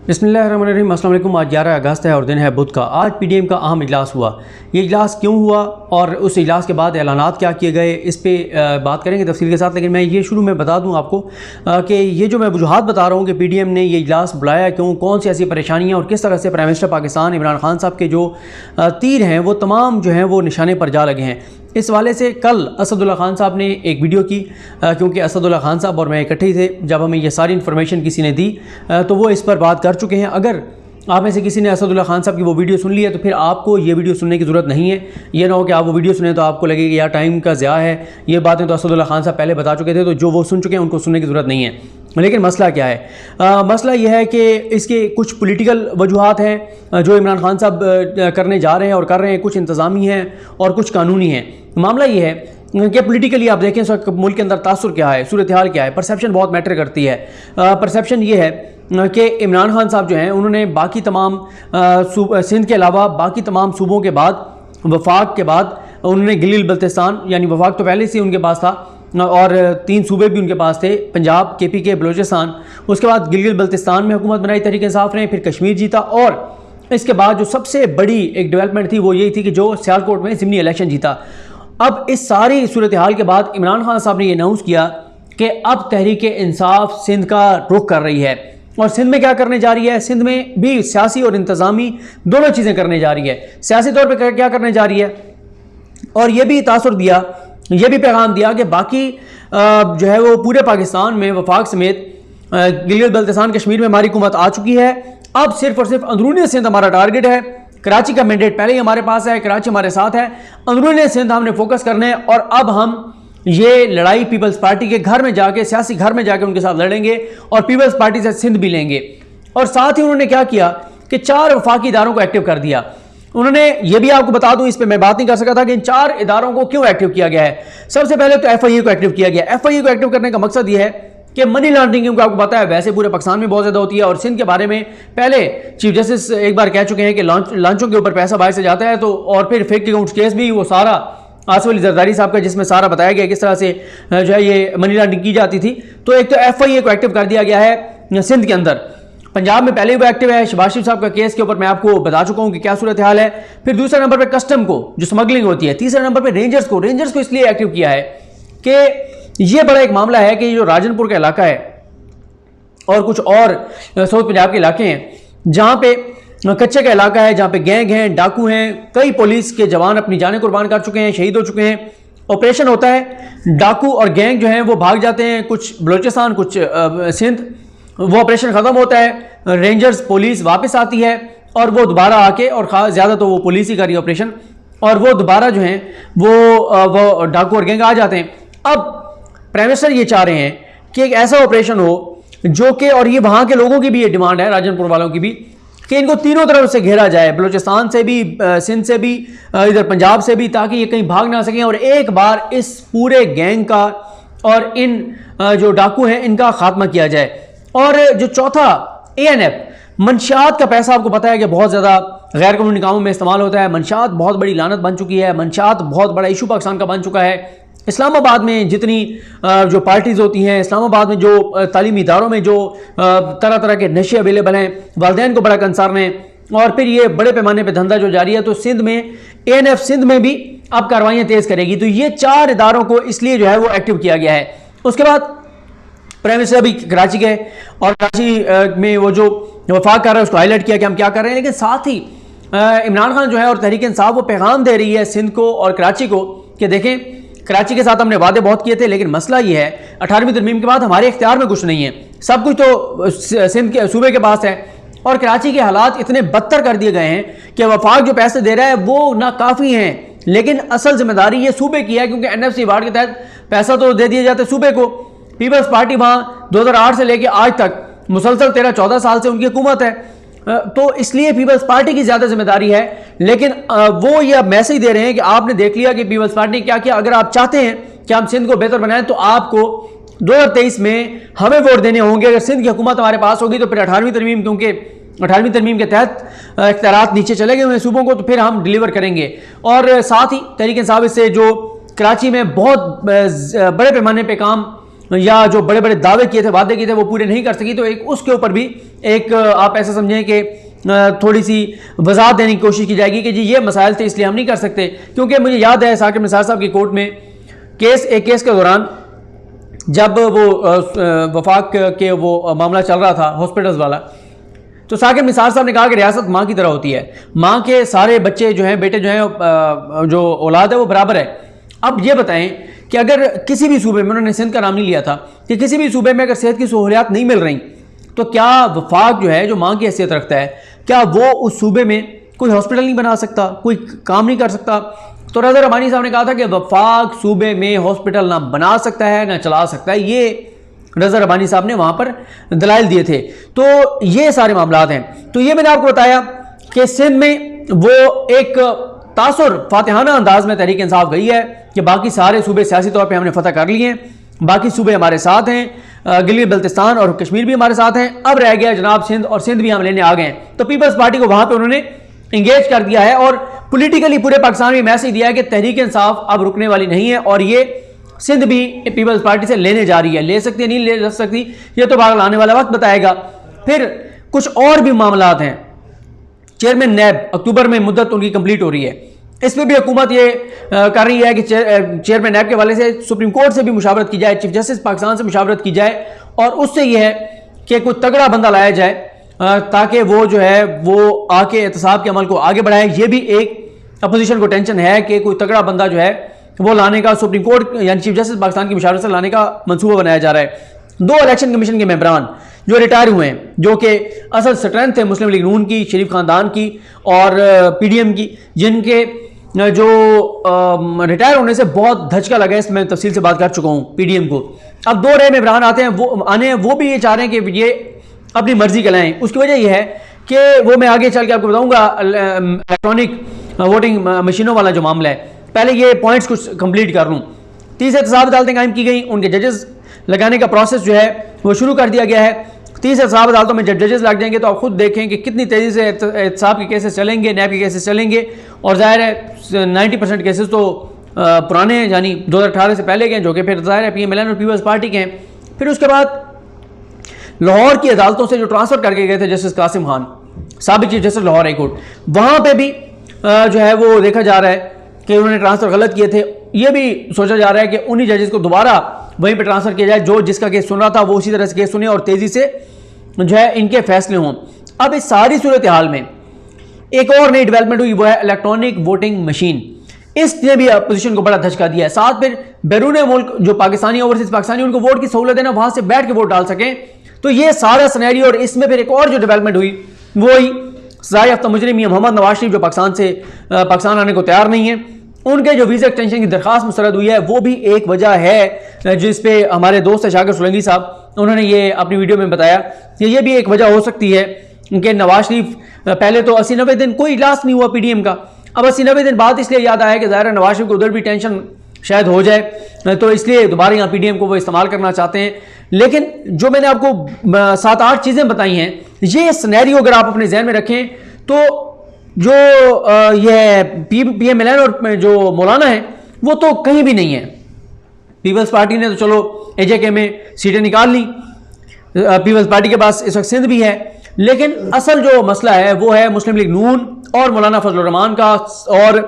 बिस्मिल्लाहिर्रहमानिर्रहीम। अस्सलाम वालेकुम। आज 11 अगस्त है और दिन है बुध का। आज पीडीएम का अहम इजलास हुआ। ये इजलास क्यों हुआ और उस इजलास के बाद ऐलानात क्या किए गए, इस पे बात करेंगे तफसील के साथ। लेकिन मैं ये शुरू में बता दूं आपको कि ये जो मैं वजूहात बता रहा हूँ कि पीडीएम ने ये इजलास बुलाया क्यों, कौन सी ऐसी परेशानियाँ और किस तरह से प्राइम मिनिस्टर पाकिस्तान इमरान खान साहब के जो तीर हैं वो तमाम जो हैं वो निशाने पर जा लगे हैं। इस वाले से कल असदुल्ला खान साहब ने एक वीडियो की, क्योंकि असदुल्ला खान साहब और मैं इकट्ठे ही थे जब हमें ये सारी इन्फॉर्मेशन किसी ने दी, तो वो इस पर बात कर चुके हैं। अगर आप में से किसी ने असदुल्ला खान साहब की वो वीडियो सुन ली है तो फिर आपको ये वीडियो सुनने की ज़रूरत नहीं है। ये ना हो कि आप वो वीडियो सुने तो आपको लगे कि यार टाइम का ज़्या है, ये बातें तो असदुल्ला खान साहब पहले बता चुके थे, तो जो वो सुन चुके हैं उनको सुनने की ज़रूरत नहीं है। लेकिन मसला क्या है? मसला यह है कि इसके कुछ पॉलिटिकल वजूहात हैं जो इमरान खान साहब करने जा रहे हैं और कर रहे हैं, कुछ इंतज़ामी हैं और कुछ कानूनी हैं। मामला ये है कि पॉलिटिकली आप देखें इस वक्त मुल्क के अंदर तासुर क्या है, सूरत हाल क्या है, परसेप्शन बहुत मैटर करती है। परसेप्शन ये है कि इमरान खान साहब जो हैं उन्होंने बाकी तमाम सिंध के अलावा बाकी तमाम सूबों के बाद, वफाक के बाद उन्होंने गिलगित बल्तिस्तान, यानी वफाक तो पहले से उनके पास था और 3 सूबे भी उनके पास थे, पंजाब, KPK, बलूचिस्तान। उसके बाद गिलगित बल्तिस्तान में हुकूमत बनाई तहरीक इंसाफ ने, फिर कश्मीर जीता और इसके बाद जो सबसे बड़ी एक डेवलपमेंट थी वो यही थी कि जो सियालकोट में ज़िमनी इलेक्शन जीता। अब इस सारी सूरत हाल के बाद इमरान खान साहब ने ये अनाउंस किया कि अब तहरीक इंसाफ सिंध का रुख कर रही है। और सिंध में क्या करने जा रही है? सिंध में भी सियासी और इंतज़ामी दोनों चीज़ें करने जा रही है। सियासी तौर पर क्या करने जा रही है, और ये भी तासुर दिया, ये भी पैगाम दिया कि बाकी जो है वो पूरे पाकिस्तान में वफाक समेत गिलगित बल्तिस्तान, कश्मीर में हमारी हुकूमत आ चुकी है। अब सिर्फ और सिर्फ अंदरूनी सिंध हमारा टारगेट है। कराची का मैंडेट पहले ही हमारे पास है, कराची हमारे साथ है, अंदरूनी सिंध हमने फोकस करना है। और अब हम ये लड़ाई पीपल्स पार्टी के घर में जाके, सियासी घर में जाके उनके साथ लड़ेंगे और पीपल्स पार्टी से सिंध भी लेंगे। और साथ ही उन्होंने क्या किया कि 4 वफाकी इदारों को एक्टिव कर दिया। उन्होंने ये भी आपको बता दूं, इस पे मैं बात नहीं कर सका था कि इन 4 इदारों को क्यों एक्टिव किया गया है। सबसे पहले तो FIA को एक्टिव किया गया। FIA को एक्टिव करने का मकसद ये है कि मनी लॉन्ड्रिंग, क्योंकि आपको पता है वैसे पूरे पाकिस्तान में बहुत ज़्यादा होती है और सिंध के बारे में पहले चीफ जस्टिस एक बार कह चुके हैं कि लॉन्चों के ऊपर पैसा बाहर से जाता है। तो और फिर फेक अकाउंट केस भी वो सारा आसिफ अली जरदारी साहब का, जिसमें सारा बताया गया किस तरह से जो है ये मनी लॉन्ड्रिंग की जाती थी। तो एक तो FIA को एक्टिव कर दिया गया है सिंध के अंदर। पंजाब में पहले वो एक्टिव है, शहबाज शरीफ साहब का केस के ऊपर मैं आपको बता चुका हूं कि क्या सूरत हाल है। फिर दूसरे नंबर पर कस्टम को, जो स्मगलिंग होती है। तीसरे नंबर पर रेंजर्स को इसलिए एक्टिव किया है कि ये बड़ा एक मामला है कि जो राजनपुर का इलाका है और कुछ और साउथ पंजाब के इलाके हैं जहां पे कच्चे का इलाका है, जहां पे गैंग हैं, डाकू हैं, कई पुलिस के जवान अपनी जानें कुर्बान कर चुके हैं, शहीद हो चुके हैं। ऑपरेशन होता है, डाकू और गैंग जो हैं वो भाग जाते हैं, कुछ बलूचिस्तान, कुछ सिंध। वो ऑपरेशन ख़त्म होता है, रेंजर्स पुलिस वापस आती है और वो दोबारा आके, और ज़्यादा तो वो पुलिस ही कर रही है ऑपरेशन, और वो दोबारा जो हैं वो डाकू और गैंग आ जाते हैं। अब प्राइम मिनिस्टर ये चाह रहे हैं कि एक ऐसा ऑपरेशन हो जो कि, और ये वहाँ के लोगों की भी ये डिमांड है, राजनपुर वालों की भी, कि इनको तीनों तरफ से घेरा जाए, बलूचिस्तान से भी, सिंध से भी, इधर पंजाब से भी, ताकि ये कहीं भाग ना सकें और एक बार इस पूरे गैंग का और इन जो डाकू हैं इनका खात्मा किया जाए। और जो चौथा ANF, मंशियात का पैसा आपको पता है कि बहुत ज़्यादा गैर कानूनी कामों में इस्तेमाल होता है। मंशियात बहुत बड़ी लानत बन चुकी है, मंशियात बहुत बड़ा इशू पाकिस्तान का बन चुका है। इस्लामाबाद में जितनी जो पार्टीज़ होती हैं, इस्लामाबाद में जो तालीमी इदारों में जो तरह तरह के नशे अवेलेबल हैं, वालिदैन को बड़ा कंसर्न है और फिर ये बड़े पैमाने पे धंधा जो जारी है। तो सिंध में ANF सिंध में भी अब कार्रवाइयाँ तेज़ करेगी। तो ये 4 इदारों को इसलिए जो है वो एक्टिव किया गया है। उसके बाद प्राइम मिनिस्टर अभी कराची गए और कराची में वो जो वफाक कर रहा है उसको हाईलाइट किया कि हम क्या कर रहे हैं। लेकिन साथ ही इमरान खान जो है और तहरीक इंसाफ वो पैगाम दे रही है सिंध को और कराची को कि देखें, कराची के साथ हमने वादे बहुत किए थे, लेकिन मसला ये है 18वीं तरमीम के बाद हमारे इख्तियार में कुछ नहीं है, सब कुछ तो सिंध के सूबे के पास है। और कराची के हालात इतने बदतर कर दिए गए हैं कि वफाक जो पैसे दे रहा है वो नाकाफ़ी हैं, लेकिन असल जिम्मेदारी ये सूबे की है, क्योंकि NFC वार्ड के तहत पैसा तो दे दिए जाते सूबे को। पीपल्स पार्टी वहाँ 2008 से लेकर आज तक मुसलसल 13-14 साल से उनकी हुकूमत है, तो इसलिए पीपल्स पार्टी की ज़्यादा जिम्मेदारी है। लेकिन वो ये मैसेज दे रहे हैं कि आपने देख लिया कि पीपल्स पार्टी क्या किया, अगर आप चाहते हैं कि हम सिंध को बेहतर बनाएं तो आपको 2023 में हमें वोट देने होंगे। अगर सिंध की हुकूमत हमारे पास होगी तो फिर 18वीं तरमीम, क्योंकि 18वीं तरमीम के तहत इख्तियारात नीचे चले गए हुए सूबों को, तो फिर हम डिलीवर करेंगे। और साथ ही तहरीक इंसाफ से जो कराची में बहुत बड़े पैमाने पर काम या जो बड़े बड़े दावे किए थे, वादे किए थे, वो पूरे नहीं कर सकी। तो एक उसके ऊपर भी एक आप ऐसा समझें कि थोड़ी सी वजाहत देने की कोशिश की जाएगी कि जी ये मसाइल थे इसलिए हम नहीं कर सकते। क्योंकि मुझे याद है साकिब निसार साहब की कोर्ट में एक केस के दौरान जब वो वफाक के वो मामला चल रहा था हॉस्पिटल्स वाला, तो साकिब निसार साहब ने कहा कि रियासत माँ की तरह होती है, माँ के सारे बच्चे जो हैं, बेटे जो हैं, जो औलाद है वो बराबर है। अब ये बताएं कि अगर किसी भी सूबे में, उन्होंने सिंध का नाम नहीं लिया था, कि किसी भी सूबे में अगर सेहत की सहूलियात नहीं मिल रही, तो क्या वफाक जो है, जो माँ की हैसियत रखता है, क्या वो उस सूबे में कोई हॉस्पिटल नहीं बना सकता, कोई काम नहीं कर सकता? तो रज़ा रब्बानी साहब ने कहा था कि वफाक सूबे में हॉस्पिटल ना बना सकता है ना चला सकता है। ये रज़ा रब्बानी साहब ने वहाँ पर दलाइल दिए थे। तो ये सारे मामलात हैं। तो ये मैंने आपको बताया कि सिंध में वो एक तासुर फातिहाना अंदाज में तहरीक इंसाफ गई है कि बाकी सारे सूबे सियासी तौर पर हमने फतह कर लिए हैं, बाकी सूबे हमारे साथ हैं, गिलगित बल्तिस्तान और कश्मीर भी हमारे साथ हैं, अब रह गया जनाब सिंध, और सिंध भी हम लेने आ गए हैं। तो पीपल्स पार्टी को वहाँ पर उन्होंने इंगेज कर दिया है और पोलिटिकली पूरे पाकिस्तान में मैसेज दिया है कि तहरीक इंसाफ अब रुकने वाली नहीं है, और ये सिंध भी पीपल्स पार्टी से लेने जा रही है। ले सकती है, नहीं ले सकती, ये तो बाग आने वाला वक्त बताएगा। फिर कुछ और भी मामलात हैं। चेयरमैन नैब, अक्टूबर में मुद्दत उनकी कंप्लीट हो रही है, इस पर भी हुकूमत ये कर रही है कि चेयरमैन नैब के वाले से सुप्रीम कोर्ट से भी मुशावरत की जाए, चीफ जस्टिस पाकिस्तान से मुशावरत की जाए, और उससे यह है कि कोई तगड़ा बंदा लाया जाए ताकि वो जो है वो आके एहतसाब के अमल को आगे बढ़ाए। ये भी एक अपोजिशन को टेंशन है कि कोई तगड़ा बंदा जो है वो लाने का, सुप्रीम कोर्ट यानी चीफ जस्टिस पाकिस्तान की मुशावरत से लाने का मंसूबा बनाया जा रहा है। 2 इलेक्शन कमीशन के मेंबरान जो रिटायर हुए हैं, जो कि असल स्ट्रेंथ है मुस्लिम लीग नून की, शरीफ खानदान की और पीडीएम की, जिनके जो रिटायर होने से बहुत धचका लगा है, इसमें मैं तफसील से बात कर चुका हूँ पीडीएम को। अब 2 नए मेंबरान आते हैं, वो भी ये चाह रहे हैं कि ये अपनी मर्जी के लाएं। उसकी वजह यह है कि वो मैं आगे चल के आपको बताऊंगा, इलेक्ट्रॉनिक वोटिंग मशीनों वाला जो मामला है, पहले ये पॉइंट्स कुछ कंप्लीट कर लूँ। 30 एहतसाब अदालतें कायम की गई, उनके जजेस लगाने का प्रोसेस जो है वो शुरू कर दिया गया है। 30 एहतसाब अदालतों में जब जजेस लग जाएंगे तो आप खुद देखें कि कितनी तेज़ी से एहतसाब के केसेस चलेंगे, नैब के केसेस चलेंगे। और ज़ाहिर है 90% केसेस तो पुराने हैं, यानी 2018 से पहले के हैं, जो कि फिर ज़ाहिर है पीएमएलएन और पीपल्स पार्टी के हैं। फिर उसके बाद लाहौर की अदालतों से जो ट्रांसफ़र करके गए थे जस्टिस कासिम खान, साबिक chief justice Lahore high court, वहाँ पर भी जो है वो देखा जा रहा है कि उन्होंने ट्रांसफ़र गलत किए थे। ये भी सोचा जा रहा है कि उन्हीं जजेस को दोबारा वहीं पे ट्रांसफ़र किया जाए, जो जिसका केस सुन रहा था वो उसी तरह से केस सुने और तेज़ी से जो है इनके फैसले हों। अब इस सारी सूरत हाल में एक और नई डेवलपमेंट हुई, वो है इलेक्ट्रॉनिक वोटिंग मशीन। इसने भी अपोजिशन को बड़ा धचका दिया है। साथ फिर बैरून मुल्क जो पाकिस्तानी, ओवरसीज पाकिस्तानी, उनको वोट की सहूलत है ना, वहाँ से बैठ के वोट डाल सकें। तो ये सारा सिनेरियो, और इसमें फिर एक और जो डेवलपमेंट हुई वो ही सज़ा याफ्ता मुजरिम मोहम्मद नवाज शरीफ, जो पाकिस्तान आने को तैयार नहीं है, उनके जो वीज़ा एक्सटेंशन की दरख्वास्त मुस्तरद हुई है, वो भी एक वजह है जिस पे हमारे दोस्त शाकिर सुलंगी साहब, उन्होंने ये अपनी वीडियो में बताया कि ये भी एक वजह हो सकती है कि नवाज शरीफ पहले तो 80-90 दिन कोई इजलास नहीं हुआ पीडीएम का, अब 80-90 दिन बाद इसलिए याद आया कि ज़ाहिर है नवाज शरीफ को उधर भी टेंशन शायद हो जाए, तो इसलिए दोबारा यहाँ पीडीएम को वो इस्तेमाल करना चाहते हैं। लेकिन जो मैंने आपको 7-8 चीज़ें बताई हैं, ये सिनेरियो अगर आप अपने जहन में रखें तो जो ये पीएमएलएन और जो मौलाना है वो तो कहीं भी नहीं है। पीपल्स पार्टी ने तो चलो एजेके में सीटें निकाल ली, पीपल्स पार्टी के पास इस वक्त सिंध भी है, लेकिन असल जो मसला है वो है मुस्लिम लीग नून और मौलाना फजलुर रहमान का। और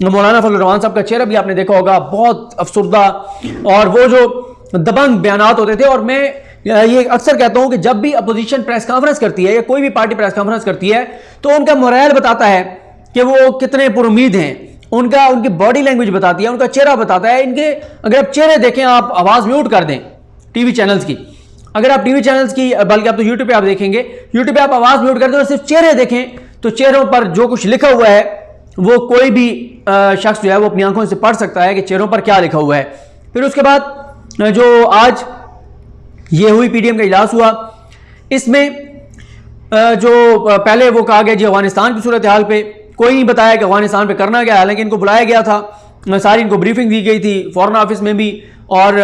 मौलाना फजलुर रहमान साहब का चेहरा भी आपने देखा होगा, बहुत अफसुर्दा, और वो जो दबंग बयानात होते थे। और मैं ये अक्सर कहता हूं कि जब भी अपोजिशन प्रेस कॉन्फ्रेंस करती है या कोई भी पार्टी प्रेस कॉन्फ्रेंस करती है तो उनका मोरल बताता है कि वो कितने पुरुमीद हैं, उनकी बॉडी लैंग्वेज बताती है, उनका चेहरा बताता है। इनके अगर आप चेहरे देखें, आप आवाज़ म्यूट कर दें टीवी चैनल्स की, अगर आप टीवी चैनल्स की, बल्कि आप तो यूट्यूब पे आप देखेंगे, यूट्यूब पे आप आवाज़ म्यूट कर दें और सिर्फ चेहरे देखें तो चेहरों पर जो कुछ लिखा हुआ है वो कोई भी शख्स जो है वो अपनी आंखों से पढ़ सकता है कि चेहरों पर क्या लिखा हुआ है। फिर उसके बाद जो आज ये हुई पीडीएम का इजलास हुआ, इसमें जो पहले वो कहा गया जी अफगानिस्तान की सूरत हाल पे, कोई नहीं बताया कि अफगानिस्तान पे करना क्या, हालांकि इनको बुलाया गया था, सारी इनको ब्रीफिंग दी गई थी फॉरेन ऑफिस में भी और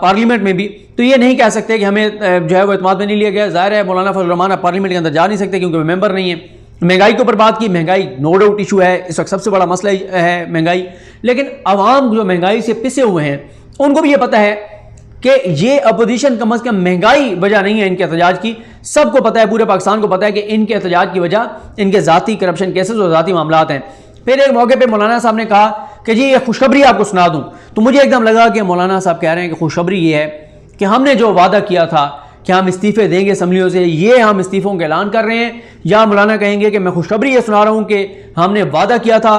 पार्लियामेंट में भी। तो ये नहीं कह सकते कि हमें जो है वो एतमाद में नहीं लिया गया। ज़ाहिर है मौलाना फजलुर रहमान पार्लियामेंट के अंदर जा नहीं सकते क्योंकि वो मेंबर नहीं है। महंगाई के ऊपर बात की, महंगाई नो डाउट इशू है, इस वक्त सबसे बड़ा मसला है महंगाई, लेकिन आवाम जो महंगाई से पिसे हुए हैं उनको भी ये पता है कि ये अपोजिशन कम अज़ कम महंगाई वजह नहीं है इनके एहतजाज की। सबको पता है, पूरे पाकिस्तान को पता है कि इनके एहतजाज की वजह इनके ज़ाती करप्शन केसेस और ज़ाती मामलात हैं। फिर एक मौके पे मौलाना साहब ने कहा कि जी ये खुशखबरी आपको सुना दूं, तो मुझे एकदम लगा कि मौलाना साहब कह रहे हैं कि खुशखबरी ये है कि हमने जो वादा किया था कि हम इस्तीफ़े देंगे असम्बलियों से, ये हम इस्तीफ़ों का ऐलान कर रहे हैं, या मौलाना कहेंगे कि मैं खुशखबरी ये सुना रहा हूँ कि हमने वादा किया था।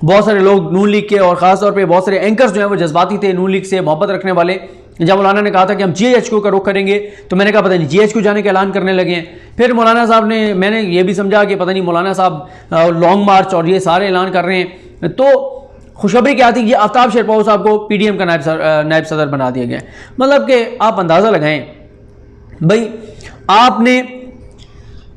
बहुत सारे लोग नून लीग के और ख़ास तौर पर बहुत सारे एंकर्स जो हैं वो जज्बाती थे, नून लीग से मोहब्बत रखने वाले। जब मौलाना ने कहा था कि हम GHQ का रुख करेंगे, तो मैंने कहा पता नहीं GHQ जाने का ऐलान करने लगे हैं। फिर मौलाना साहब ने, मैंने ये भी समझा कि पता नहीं मौलाना साहब लॉन्ग मार्च और ये सारे ऐलान कर रहे हैं। तो खुशखबरी क्या थी, ये आफ्ताब शेरपाओ साहब को PDM का नायब सदर बना दिया गया। मतलब कि आप अंदाज़ा लगाएं भाई, आपने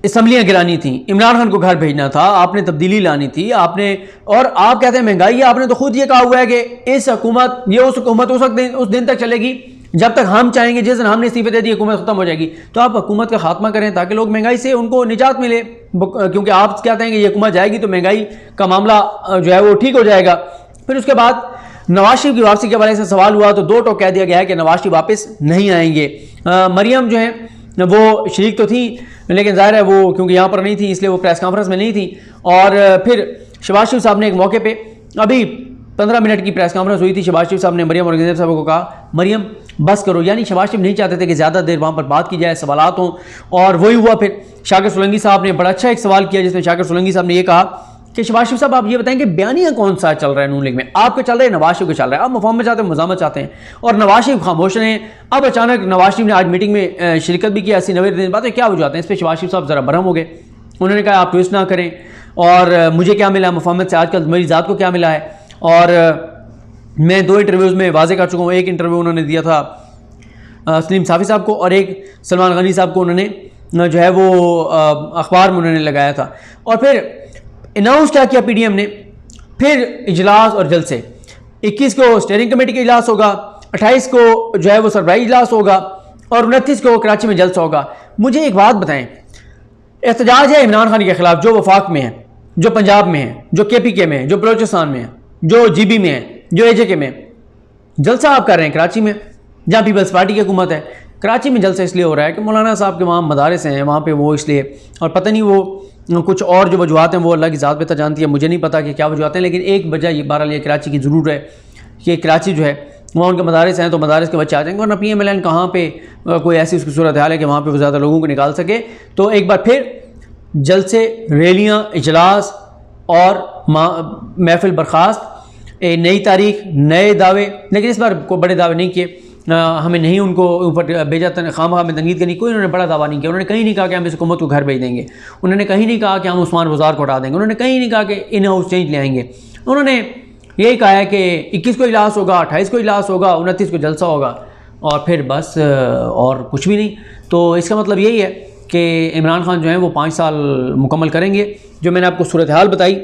असम्बलियाँ गिरानी थी, इमरान खान को घर भेजना था, आपने तब्दीली लानी थी, आपने, और आप कहते हैं महंगाई है। आपने तो खुद ये कहा हुआ है कि इस हुकूमत, ये उस हुकूमत उस दिन तक चलेगी जब तक हम चाहेंगे, जिस दिन हमने इस्तीफे दे दिए हुकूमत खत्म हो जाएगी। तो आप हुकूमत का खात्मा करें ताकि लोग महंगाई से उनको निजात मिले, क्योंकि आप कहते हैं कि ये हुकूमत जाएगी तो महंगाई का मामला जो है वो ठीक हो जाएगा। फिर उसके बाद नवाज शरीफ की वापसी के हवाले से सवाल हुआ तो दो टोक कह दिया गया है कि नवाज शरीफ वापस नहीं आएंगे। मरियम जो है वो शरीक तो थी, लेकिन ज़ाहिर है वो क्योंकि यहाँ पर नहीं थी इसलिए वो प्रेस कॉन्फ्रेंस में नहीं थी। और फिर शहबाज शरीफ साहब ने एक मौके पे, अभी 15 मिनट की प्रेस कॉन्फ्रेंस हुई थी, शहबाज शरीफ साहब ने मरियम ऑर्गेनाइजर साहब को कहा मरियम बस करो, यानी शहबाज शरीफ नहीं चाहते थे कि ज़्यादा देर वहाँ पर बात की जाए, सवालात हों, और वही हुआ। फिर शाकिर सोलंकी साहब ने बड़ा अच्छा एक सवाल किया जिसमें शाकिर सोलंकी साहब ने यह कहा कि शहबाज शरीफ साहब आप ये बताएं कि बयानिया कौन सा चल रहा है नून लीग में, आपके चल रहा है, नवाज शरीफ के चल रहा है, आप मुफाहमत चाहते हैं, मुज़ामत चाहते हैं, और नवाज शरीफ खामोश हैं। अब अचानक नवाज शरीफ ने आज मीटिंग में शिरकत भी की 80-90 दिन बाद, क्या वजह है? इस पर शहबाज शरीफ साहब ज़रा बरहम हो गए। उन्होंने कहा आप ट्विस्ट ना करें, और मुझे क्या मिला मुफाहमत से, आजकल मेरी ज़ात को क्या मिला है। और मैं 2 इंटरव्यूज़ में वाजे कर चुका हूँ। एक इंटरव्यू उन्होंने दिया था सलीम साफ़ी साहब को, और एक सलमान गनी साहब को उन्होंने जो है वो अखबार में उन्होंने लगाया था। और फिर अनाउंस क्या किया PDM ने, फिर इजलास और जलसे, 21 को स्टीयरिंग कमेटी का इजलास होगा, 28 को जो है वो सरबराही इजलास होगा, और 29 को कराची में जलसा होगा। मुझे एक बात बताएं, एहतजाज है इमरान खान के खिलाफ जो वफाक में है, जो पंजाब में है, जो KPK में है, जो बलोचिस्तान में है, जो GB में है, जो AJK में है। जलसा आप कर रहे हैं कराची में, जहाँ पीपल्स पार्टी की हुकूमत है। कराची में जलसा इसलिए हो रहा है कि मौलाना साहब के वहाँ मदारस हैं, वहाँ पे वो इसलिए, और पता नहीं वो कुछ और जो वजूहत हैं वो अल्लाह की ज़ात बेहतर जानती है, मुझे नहीं पता कि क्या वजूहत हैं। लेकिन एक वजह ये बहरहाल ये कराची की ज़रूर है कि कराची जो है वहाँ उनके मदारस हैं, तो मदारस के बच्चे आ जाएंगे, वरना PMLN कहाँ पे कोई ऐसी उसकी सूरत हाल है कि वहाँ पे वो ज़्यादा लोगों को निकाल सके। तो एक बार फिर जलसे, रैलियाँ, इजलास और महफिल बर्खास्त, नई तारीख, नए दावे, लेकिन इस बार कोई बड़े दावे नहीं किए, हमें नहीं उनको ऊपर भेजा, खामखा में तनकीद करनी, कोई उन्होंने बड़ा दावा नहीं किया। उन्होंने कहीं नहीं कहा कि हम इस हुकूमत को घर भेज देंगे, उन्होंने कहीं नहीं कहा कि हम उस्मान बाजार को हटा देंगे, उन्होंने कहीं नहीं कहा कि इन हाउस चेंज ले आएंगे। उन्होंने यही कहा है कि 21 को इजलास होगा, 28 को इजलास होगा, 29 को जलसा होगा, और फिर बस और कुछ भी नहीं। तो इसका मतलब यही है कि इमरान खान जो है वो 5 साल मुकम्मल करेंगे। जो मैंने आपको सूरत हाल बताई,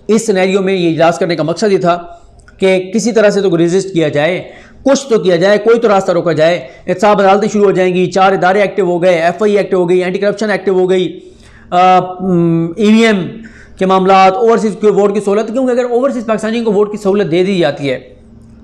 इस सिनेरियो में ये इजलास करने का मकसद ये था कि किसी तरह से तो रेजिस्ट किया जाए, कुछ तो किया जाए, कोई तो रास्ता रोका जाए। एहतसाब अदालतें शुरू हो जाएंगी, 4 इदारे एक्टिव हो गए, FI एक्टिव हो गई, एंटी करप्शन एक्टिव हो गई, EVM के मामलात, ओवरसीज़ के वोट की सहूलत, क्योंकि अगर ओवरसीज़ पाकिस्तानियों को वोट की सहूलत दे दी जाती है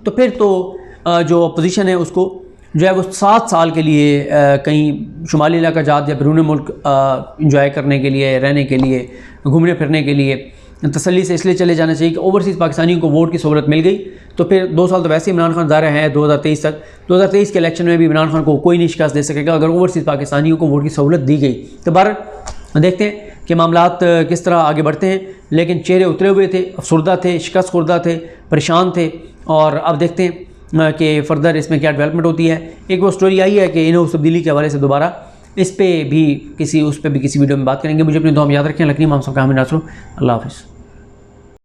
तो फिर तो जो अपोजिशन है उसको जो है वो 7 साल के लिए कहीं शुमाली इलाका जात या बैरून मुल्क इंजॉय करने के लिए, रहने के लिए, घूमने फिरने के लिए तसल्ली से इसलिए चले जाना चाहिए कि ओवरसीज़ पाकिस्तानियों को वोट की सहूलत मिल गई। तो फिर 2 साल तो वैसे इमरान खान ज़ाहिर है 2023 तक, 2023 के इलेक्शन में भी इमरान खान को कोई नहीं शिकस्त दे सकेगा अगर ओवरसीज़ पाकिस्तानियों को वोट की सहूलत दी गई। तो बहरहाल देखते हैं कि मामलात किस तरह आगे बढ़ते हैं, लेकिन चेहरे उतरे हुए थे, अफसरदा थे, शिकस्त खुर्दा थे, परेशान थे, और अब देखते हैं कि फ़र्दर इसमें क्या डेवलपमेंट होती है। एक वो स्टोरी आई है कि इन हाउस तब्दीली के हवाले से दोबारा इस पर भी किसी वीडियो में बात करेंगे। मुझे अपनी दुआ में याद रखें। लकनी इमाम साहब का हामी नासरो, अल्लाह हाफ़िज़।